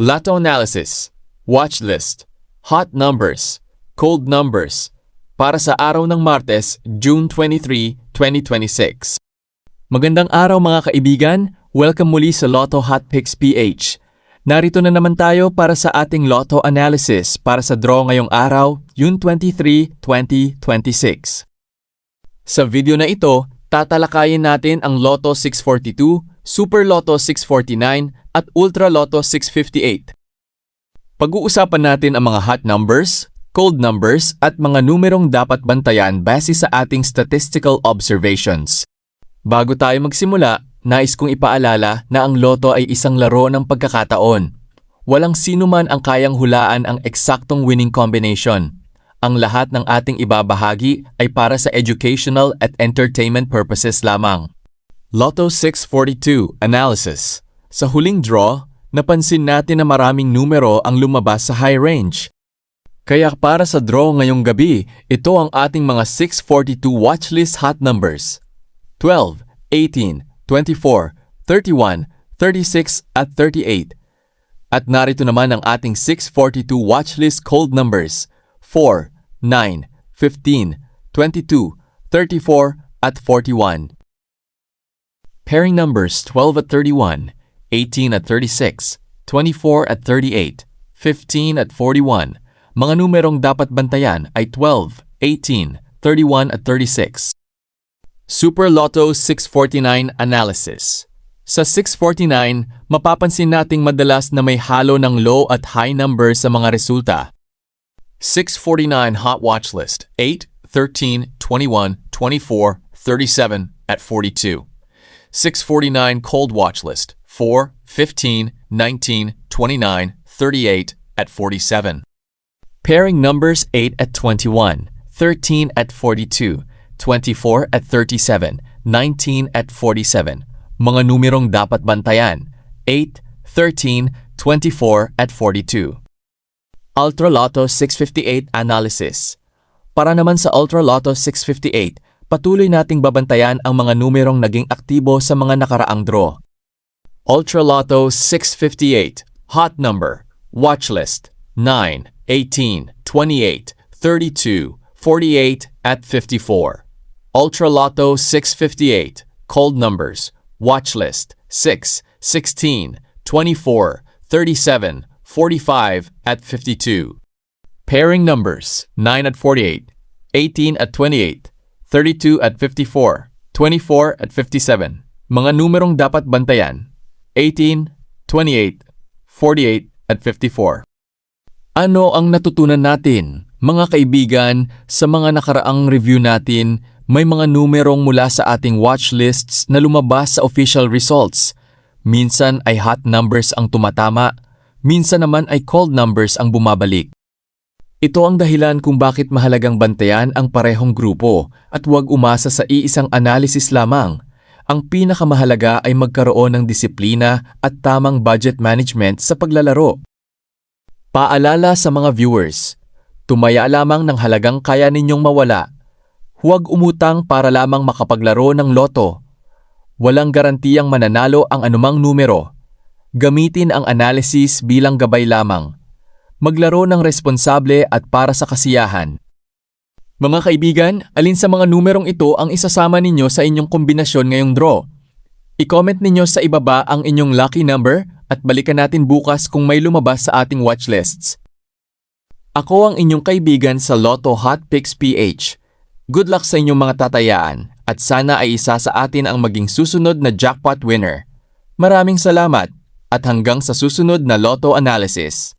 Lotto analysis, watch list, hot numbers, cold numbers, para sa araw ng Martes, June 23, 2026. Magandang araw mga kaibigan, welcome muli sa Lotto Hot Picks PH. Narito na naman tayo para sa ating Lotto analysis para sa draw ngayong araw, June 23, 2026. Sa video na ito, tatalakayin natin ang Lotto 642, Super Lotto 649 at Ultra Lotto 658. Pag-uusapan natin ang mga hot numbers, cold numbers at mga numerong dapat bantayan base sa ating statistical observations. Bago tayo magsimula, nais kong ipaalala na ang Lotto ay isang laro ng pagkakataon. Walang sino man ang kayang hulaan ang eksaktong winning combination. Ang lahat ng ating ibabahagi ay para sa educational at entertainment purposes lamang. Lotto 642 Analysis. Sa huling draw, napansin natin na maraming numero ang lumabas sa high range. Kaya para sa draw ngayong gabi, ito ang ating mga 642 watchlist hot numbers. 12, 18, 24, 31, 36 at 38. At narito naman ang ating 642 watchlist cold numbers 4, 9, 15, 22, 34 at 41. Pairing numbers 12 at 31, 18 at 36, 24 at 38, 15 at 41. Mga numerong dapat bantayan ay 12, 18, 31 at 36. Super Lotto 649 Analysis. Sa 649, mapapansin nating madalas na may halo ng low at high numbers sa mga resulta. 649 Hot Watch List 8, 13, 21, 24, 37 at 42. 649 Cold Watch List 4, 15, 19, 29, 38 at 47. Pairing numbers 8 at 21, 13 at 42, 24 at 37, 19 at 47. Mga numerong dapat bantayan 8, 13, 24 at 42. Ultra Lotto 658 Analysis. Para naman sa Ultra Lotto 658, patuloy nating babantayan ang mga numerong naging aktibo sa mga nakaraang draw. Ultra Lotto 658 Hot Number Watch List 9, 18, 28, 32, 48 at 54. Ultra Lotto 658 Cold Numbers Watch List 6, 16, 24, 37, 45 at 52. Pairing numbers 9 at 48, 18 at 28, 32 at 54, 24 at 57. Mga numerong dapat bantayan 18, 28, 48 at 54. Ano ang natutunan natin? Mga kaibigan, sa mga nakaraang review natin, may mga numerong mula sa ating watch lists na lumabas sa official results. Minsan ay hot numbers ang tumatama, minsan naman ay cold numbers ang bumabalik. Ito ang dahilan kung bakit mahalagang bantayan ang parehong grupo at huwag umasa sa iisang analysis lamang. Ang pinakamahalaga ay magkaroon ng disiplina at tamang budget management sa paglalaro. Paalala sa mga viewers, tumaya lamang ng halagang kaya ninyong mawala. Huwag umutang para lamang makapaglaro ng loto. Walang garantiyang mananalo ang anumang numero. Gamitin ang analysis bilang gabay lamang. Maglaro ng responsable at para sa kasiyahan. Mga kaibigan, alin sa mga numerong ito ang isasama ninyo sa inyong kombinasyon ngayong draw? I-comment ninyo sa ibaba ang inyong lucky number at balikan natin bukas kung may lumabas sa ating watchlists. Ako ang inyong kaibigan sa Lotto Hot Picks PH. Good luck sa inyong mga tatayaan at sana ay isa sa atin ang maging susunod na jackpot winner. Maraming salamat at hanggang sa susunod na Lotto Analysis.